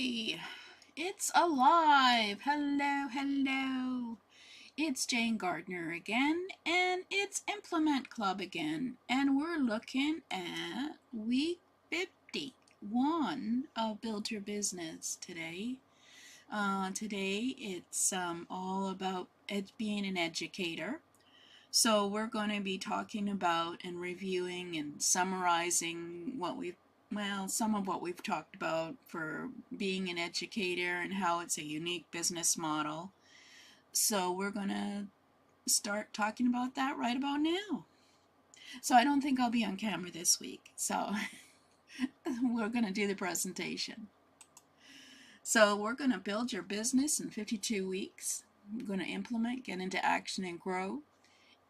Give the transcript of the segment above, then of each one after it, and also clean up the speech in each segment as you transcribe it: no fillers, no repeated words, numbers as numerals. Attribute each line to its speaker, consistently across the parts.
Speaker 1: Hey, it's alive. Hello, hello. It's Jane Gardner again, and it's Implement Club again, and we're looking at week 51 of Build Your Business today. Today it's all about being an educator. So we're going to be talking about and reviewing and summarizing some of what we've talked about for being an educator and how it's a unique business model. So we're going to start talking about that right about now. So I don't think I'll be on camera this week. So we're going to do the presentation. So we're going to build your business in 52 weeks. We're going to implement, get into action, and grow.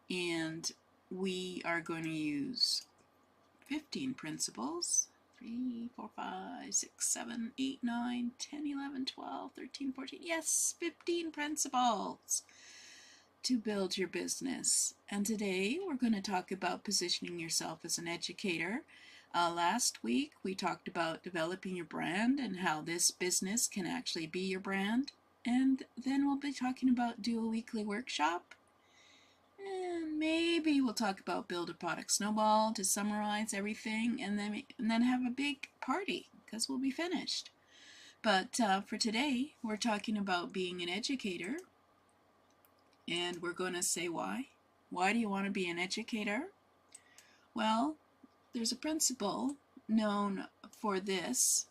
Speaker 1: And we are going to use 15 principles. 3, 4, 5, 6, 7, 8, 9, 10, 11, 12, 13, 14. Yes, 15 principles to build your business. And today we're going to talk about positioning yourself as an educator. Last week we talked about developing your brand and how this business can actually be your brand. And then we'll be talking about do a weekly workshop. And maybe we'll talk about build a product snowball to summarize everything, and then have a big party because we'll be finished. But for today, we're talking about being an educator, and we're going to say why. Why do you want to be an educator? Well, there's a principle known for this,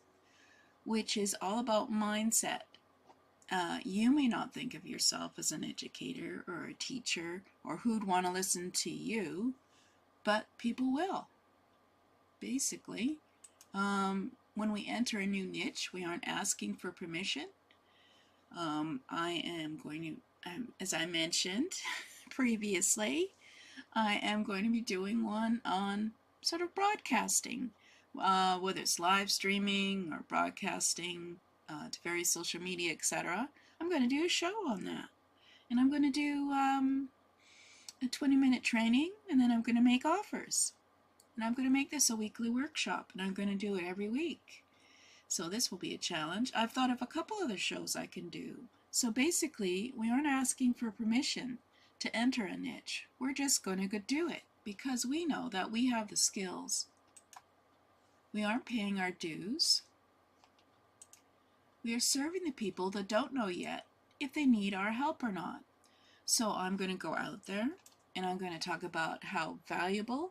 Speaker 1: which is all about mindset. You may not think of yourself as an educator or a teacher or who'd want to listen to you, but people will. Basically, when we enter a new niche, we aren't asking for permission. I am going to, as I mentioned previously, I am going to be doing one on sort of broadcasting, whether it's live streaming or broadcasting to various social media, etc. I'm going to do a show on that. And I'm going to do a 20-minute training, and then I'm going to make offers. And I'm going to make this a weekly workshop, and I'm going to do it every week. So this will be a challenge. I've thought of a couple other shows I can do. So basically, we aren't asking for permission to enter a niche. We're just going to go do it because we know that we have the skills. We aren't paying our dues. We are serving the people that don't know yet if they need our help or not. So I'm going to go out there and I'm going to talk about how valuable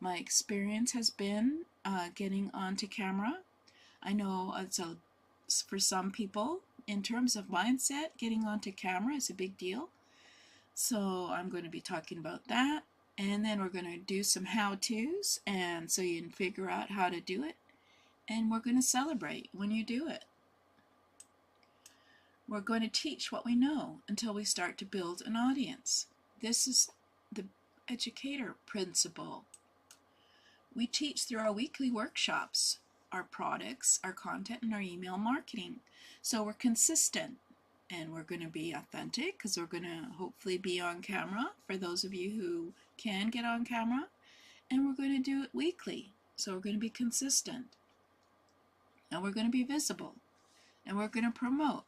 Speaker 1: my experience has been getting onto camera. I know for some people, in terms of mindset, getting onto camera is a big deal. So I'm going to be talking about that. And then we're going to do some how-tos, and so you can figure out how to do it. And we're going to celebrate when you do it. We're going to teach what we know until we start to build an audience. This is the educator principle. We teach through our weekly workshops, our products, our content, and our email marketing. So we're consistent, and we're going to be authentic because we're going to hopefully be on camera for those of you who can get on camera. And we're going to do it weekly. So we're going to be consistent. And we're going to be visible. And we're going to promote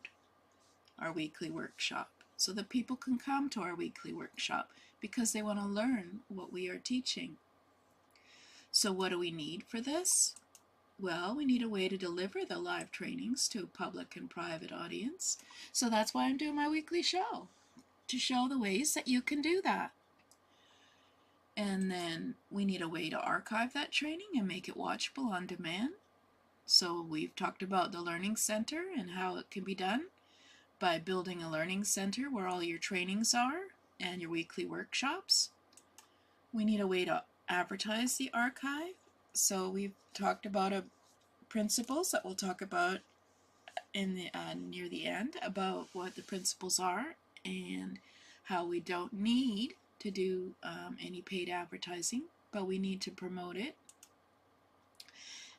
Speaker 1: our weekly workshop so that people can come to our weekly workshop because they want to learn what we are teaching. So what do we need for this? Well, we need a way to deliver the live trainings to a public and private audience. So that's why I'm doing my weekly show, to show the ways that you can do that. And then we need a way to archive that training and make it watchable on demand. So we've talked about the Learning Center and how it can be done by building a learning center where all your trainings are and your weekly workshops. We need a way to advertise the archive. So we've talked about principles that we'll talk about in the near the end about what the principles are and how we don't need to do any paid advertising, but we need to promote it.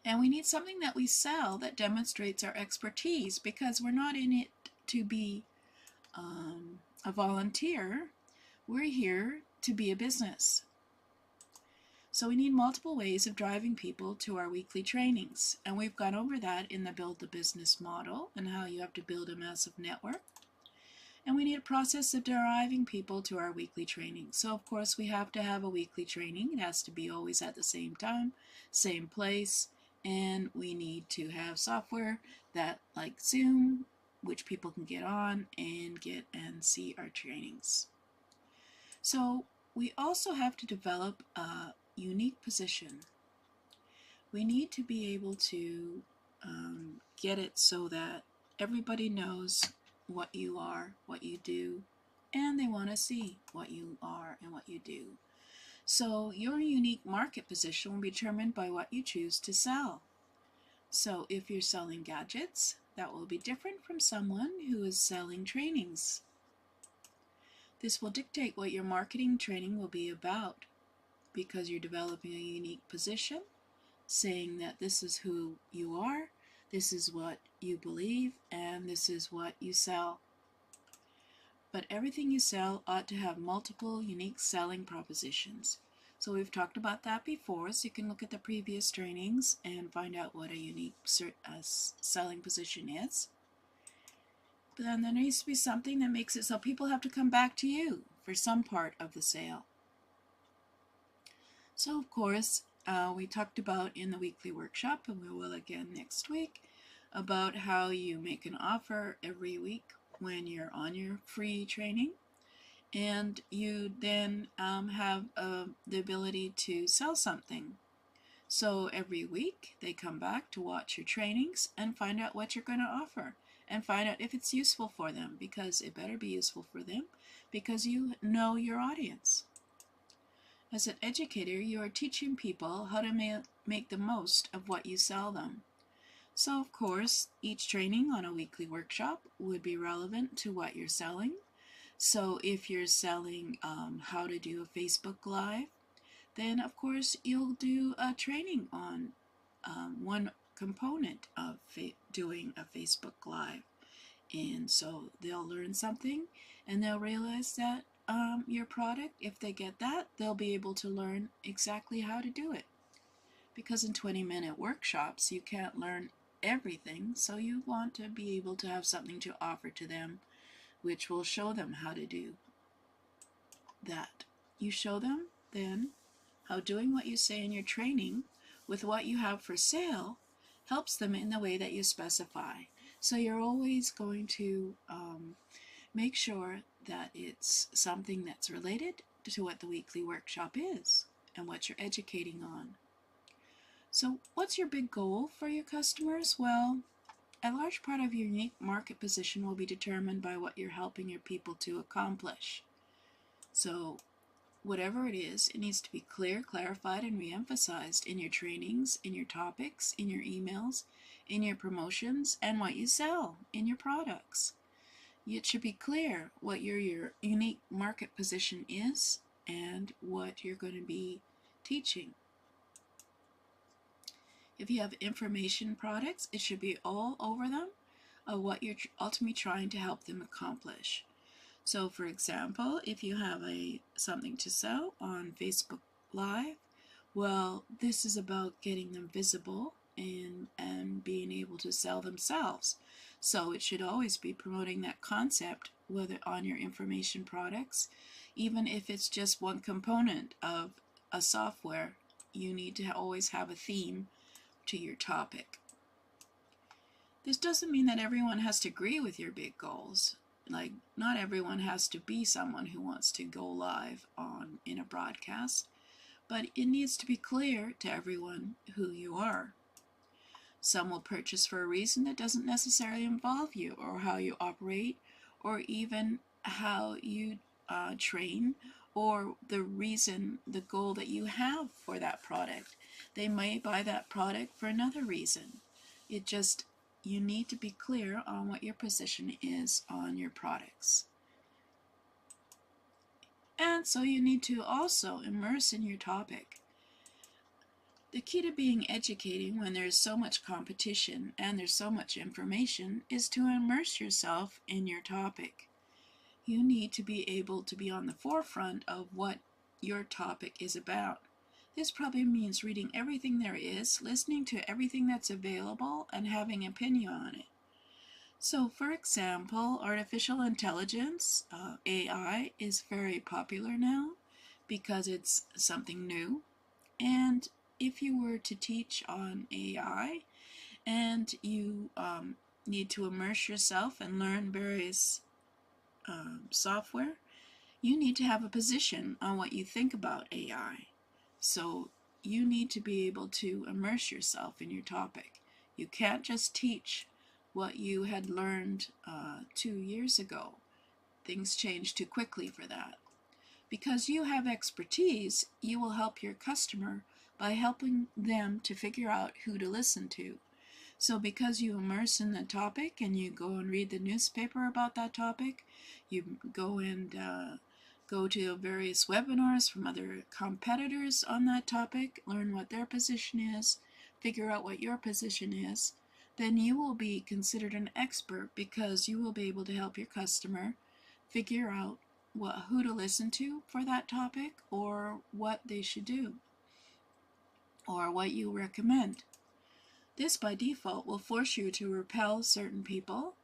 Speaker 1: And we need something that we sell that demonstrates our expertise because we're not in it to be a volunteer. We're here to be a business. So we need multiple ways of driving people to our weekly trainings. And we've gone over that in the Build the Business model and how you have to build a massive network. And we need a process of driving people to our weekly training. So of course we have to have a weekly training. It has to be always at the same time, same place, and we need to have software that like Zoom, which people can get on and get and see our trainings. So we also have to develop a unique position. We need to be able to get it so that everybody knows what you are, what you do, and they want to see what you are and what you do. So your unique market position will be determined by what you choose to sell. So if you're selling gadgets, that will be different from someone who is selling trainings. This will dictate what your marketing training will be about, because you're developing a unique position, saying that this is who you are, this is what you believe, and this is what you sell. But everything you sell ought to have multiple unique selling propositions. So we've talked about that before, so you can look at the previous trainings and find out what a unique selling position is. But then there needs to be something that makes it so people have to come back to you for some part of the sale. So of course, we talked about in the weekly workshop, and we will again next week, about how you make an offer every week when you're on your free training, and you then have the ability to sell something. So every week they come back to watch your trainings and find out what you're going to offer and find out if it's useful for them, because it better be useful for them because you know your audience. As an educator, you are teaching people how to make the most of what you sell them. So of course, each training on a weekly workshop would be relevant to what you're selling. So if you're selling how to do a Facebook Live, then of course you'll do a training on one component of doing a Facebook Live. And so they'll learn something and they'll realize that your product, if they get that, they'll be able to learn exactly how to do it. Because in 20-minute workshops, you can't learn everything, so you want to be able to have something to offer to them which will show them how to do that. You show them then how doing what you say in your training with what you have for sale helps them in the way that you specify. So you're always going to make sure that it's something that's related to what the weekly workshop is and what you're educating on. So what's your big goal for your customers? Well, a large part of your unique market position will be determined by what you're helping your people to accomplish. So whatever it is, it needs to be clear, clarified, and re-emphasized in your trainings, in your topics, in your emails, in your promotions, and what you sell in your products. It should be clear what your unique market position is and what you're going to be teaching. If you have information products, it should be all over them of what you're ultimately trying to help them accomplish. So for example, if you have something to sell on Facebook Live, well, this is about getting them visible and being able to sell themselves. So it should always be promoting that concept, whether on your information products, even if it's just one component of a software, you need to always have a theme to your topic. This doesn't mean that everyone has to agree with your big goals. Like, not everyone has to be someone who wants to go live in a broadcast, but it needs to be clear to everyone who you are. Some will purchase for a reason that doesn't necessarily involve you or how you operate or even how you train or the goal that you have for that product. They may buy that product for another reason. You need to be clear on what your position is on your products. And so you need to also immerse in your topic. The key to being educating when there's so much competition and there's so much information is to immerse yourself in your topic. You need to be able to be on the forefront of what your topic is about. This probably means reading everything there is, listening to everything that's available, and having an opinion on it. So, for example, artificial intelligence, AI, is very popular now because it's something new. And if you were to teach on AI and you need to immerse yourself and learn various software, you need to have a position on what you think about AI. So you need to be able to immerse yourself in your topic. You can't just teach what you had learned 2 years ago. Things change too quickly for that. Because you have expertise, you will help your customer by helping them to figure out who to listen to. So because you immerse in the topic and you go and read the newspaper about that topic, you go and go to various webinars from other competitors on that topic, learn what their position is, figure out what your position is, then you will be considered an expert because you will be able to help your customer figure out who to listen to for that topic or what they should do or what you recommend. This by default will force you to repel certain people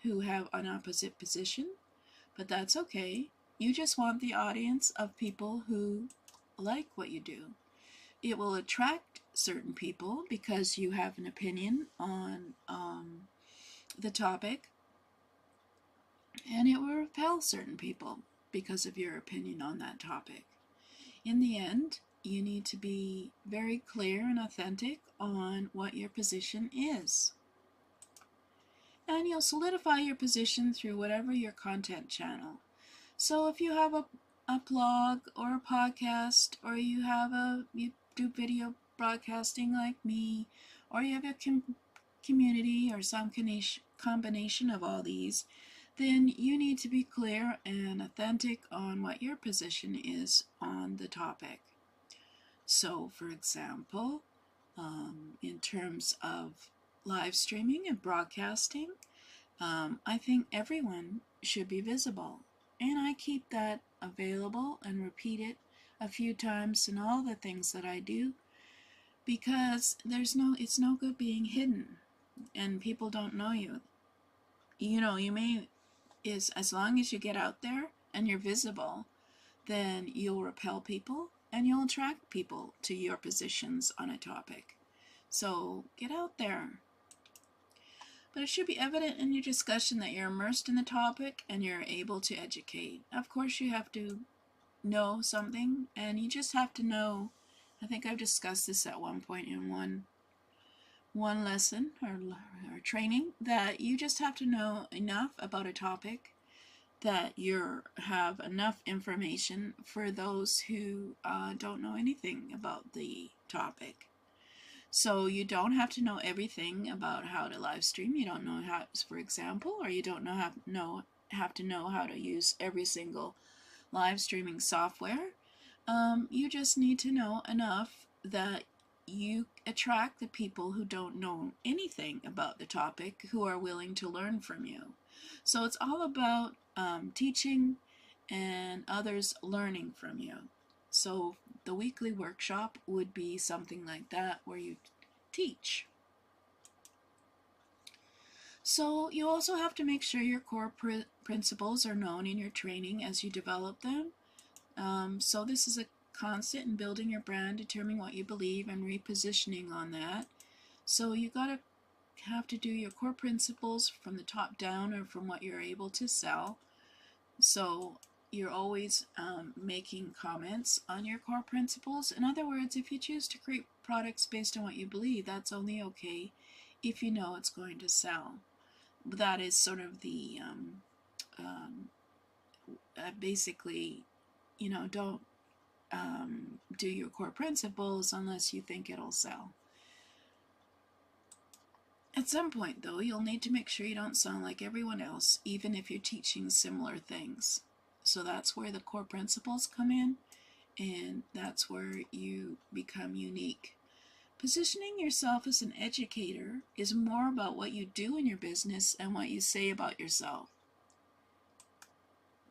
Speaker 1: who have an opposite position, but that's okay. You just want the audience of people who like what you do. It will attract certain people because you have an opinion on the topic, and it will repel certain people because of your opinion on that topic. In the end, you need to be very clear and authentic on what your position is. And you'll solidify your position through whatever your content channel. So if you have a blog or a podcast, or you do video broadcasting like me, or you have a community or some combination of all these, then you need to be clear and authentic on what your position is on the topic. So, for example, in terms of live streaming and broadcasting, I think everyone should be visible. And I keep that available and repeat it a few times in all the things that I do because it's no good being hidden and people don't know you. As long as you get out there and you're visible, then you'll repel people and you'll attract people to your positions on a topic. So get out there. But it should be evident in your discussion that you're immersed in the topic and you're able to educate. Of course, you have to know something, and you just have to know. I think I've discussed this at one point in one lesson or training, that you just have to know enough about a topic that you have enough information for those who don't know anything about the topic. So you don't have to know everything about how to live stream. You don't know how, for example, or you don't have to know how to use every single live streaming software. You just need to know enough that you attract the people who don't know anything about the topic, who are willing to learn from you. So it's all about teaching and others learning from you. So the weekly workshop would be something like that, where you teach. So you also have to make sure your core principles are known in your training as you develop them. So this is a constant in building your brand, determining what you believe and repositioning on that. So you have to do your core principles from the top down, or from what you're able to sell. So you're always making comments on your core principles. In other words, if you choose to create products based on what you believe, that's only okay if you know it's going to sell. That is sort of the basically, don't do your core principles unless you think it'll sell. At some point, though, you'll need to make sure you don't sound like everyone else, even if you're teaching similar things. So that's where the core principles come in, and that's where you become unique. Positioning yourself as an educator is more about what you do in your business and what you say about yourself.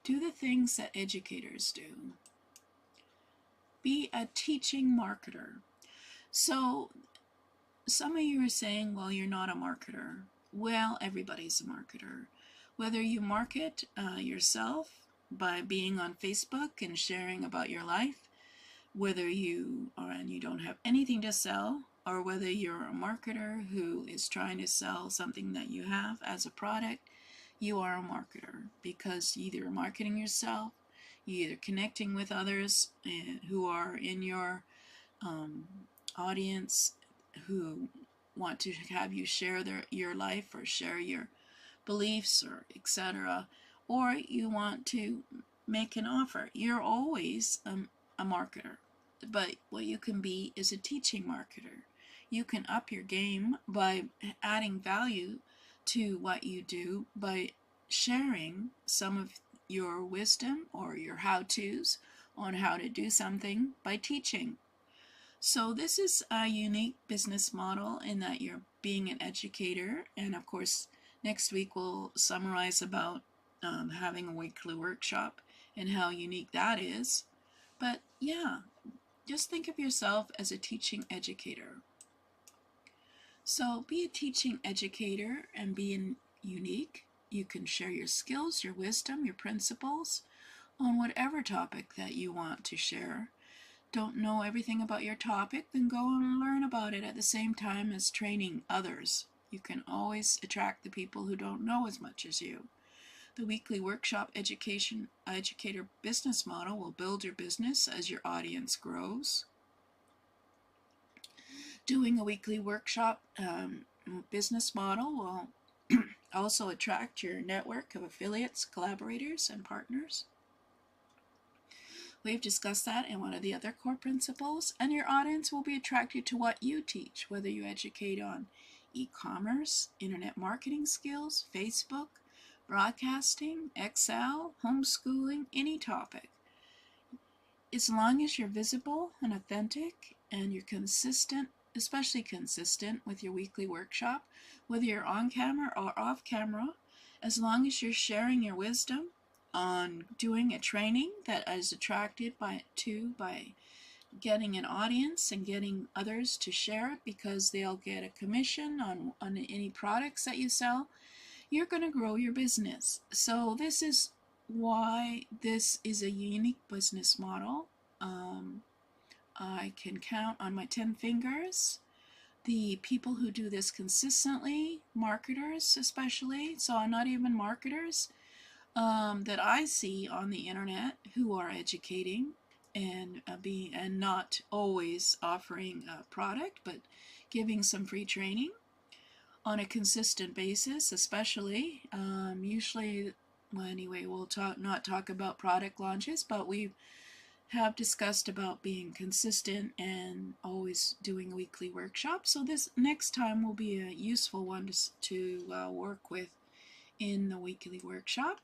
Speaker 1: Do the things that educators do. be a teaching marketer. So some of you are saying, well, you're not a marketer. Well, everybody's a marketer. Whether you market yourself by being on Facebook and sharing about your life, whether you are and you don't have anything to sell, or whether you're a marketer who is trying to sell something that you have as a product, you are a marketer, because you either marketing yourself, you're either connecting with others who are in your audience, who want to have you share your life or share your beliefs or etc., or you want to make an offer. You're always a marketer, but what you can be is a teaching marketer. You can up your game by adding value to what you do by sharing some of your wisdom or your how-tos on how to do something by teaching. So this is a unique business model in that you're being an educator, and of course next week we'll summarize about having a weekly workshop and how unique that is. But yeah, just think of yourself as a teaching educator. So be a teaching educator and be unique. You can share your skills, your wisdom, your principles on whatever topic that you want to share. Don't know everything about your topic, then go and learn about it at the same time as training others. You can always attract the people who don't know as much as you. The weekly workshop educator business model will build your business as your audience grows. Doing a weekly workshop business model will also attract your network of affiliates, collaborators, and partners. We've discussed that in one of the other core principles, and your audience will be attracted to what you teach, whether you educate on e-commerce, internet marketing skills, Facebook, broadcasting, Excel, homeschooling, any topic. As long as you're visible and authentic and you're consistent, especially consistent with your weekly workshop, whether you're on camera or off camera, as long as you're sharing your wisdom on doing a training that is attracted by getting an audience and getting others to share it because they'll get a commission on any products that you sell, you're going to grow your business. So this is why this is a unique business model. I can count on my 10 fingers the people who do this consistently, marketers especially, so not even marketers, that I see on the internet who are educating and not always offering a product, but giving some free training on a consistent basis, especially. Usually, well, anyway, we'll not talk about product launches, but we have discussed about being consistent and always doing a weekly workshop. So this next time will be a useful one to work with in the weekly workshop.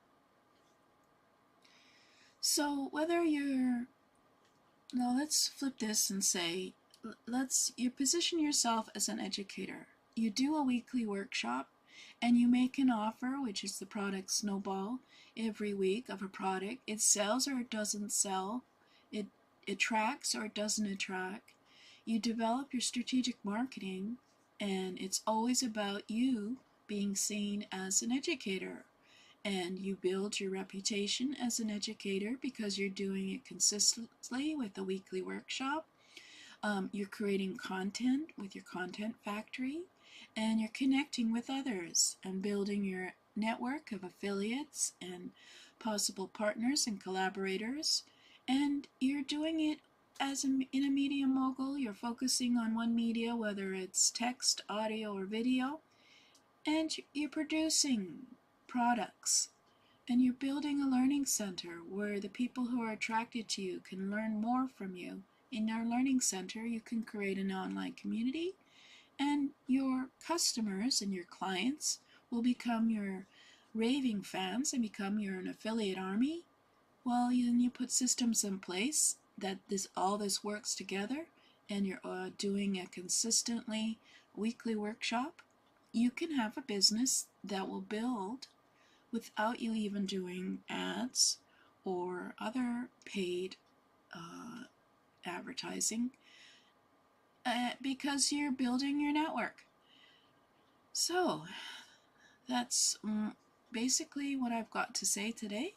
Speaker 1: So whether you're, now let's flip this and say, you position yourself as an educator. You do a weekly workshop and you make an offer, which is the product snowball, every week of a product. It sells or it doesn't sell. It attracts or it doesn't attract. You develop your strategic marketing, and it's always about you being seen as an educator. And you build your reputation as an educator because you're doing it consistently with the weekly workshop. You're creating content with your content factory, and you're connecting with others and building your network of affiliates and possible partners and collaborators. And you're doing it as in a media mogul. You're focusing on one media, whether it's text, audio, or video, and you're producing products. And you're building a learning center where the people who are attracted to you can learn more from you. In our learning center, you can create an online community, and your customers and your clients will become your raving fans and become an affiliate army. Well, then you put systems in place that all this works together, and you're doing a consistently weekly workshop. You can have a business that will build without you even doing ads or other paid advertising because you're building your network. So that's basically what I've got to say today.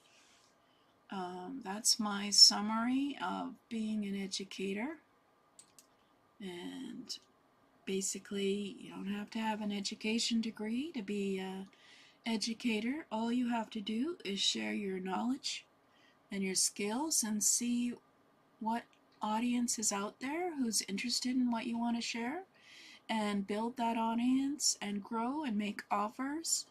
Speaker 1: That's my summary of being an educator. And basically, you don't have to have an education degree to be an educator. All you have to do is share your knowledge and your skills and see what audience is out there who's interested in what you want to share, and build that audience and grow and make offers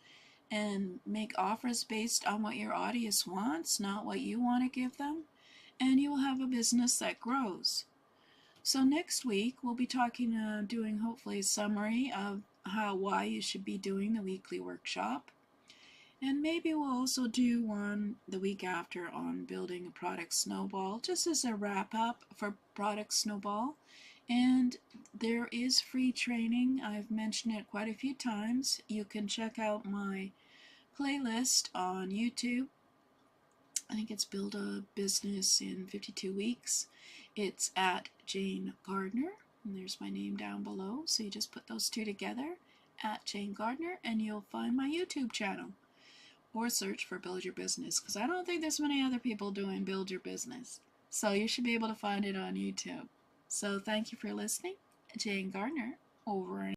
Speaker 1: based on what your audience wants, not what you want to give them, and you will have a business that grows. So next week we'll be doing hopefully a summary of why you should be doing the weekly workshop, and maybe we'll also do one the week after on building a product snowball, just as a wrap up for product snowball. And there is free training. I've mentioned it quite a few times. You can check out my playlist on YouTube. I think it's Build a Business in 52 Weeks. It's at Jane Gardner, and there's my name down below. So you just put those two together, at Jane Gardner, and you'll find my YouTube channel. Or search for Build Your Business, because I don't think there's many other people doing Build Your Business. So you should be able to find it on YouTube. So thank you for listening. Jane Gardner, over and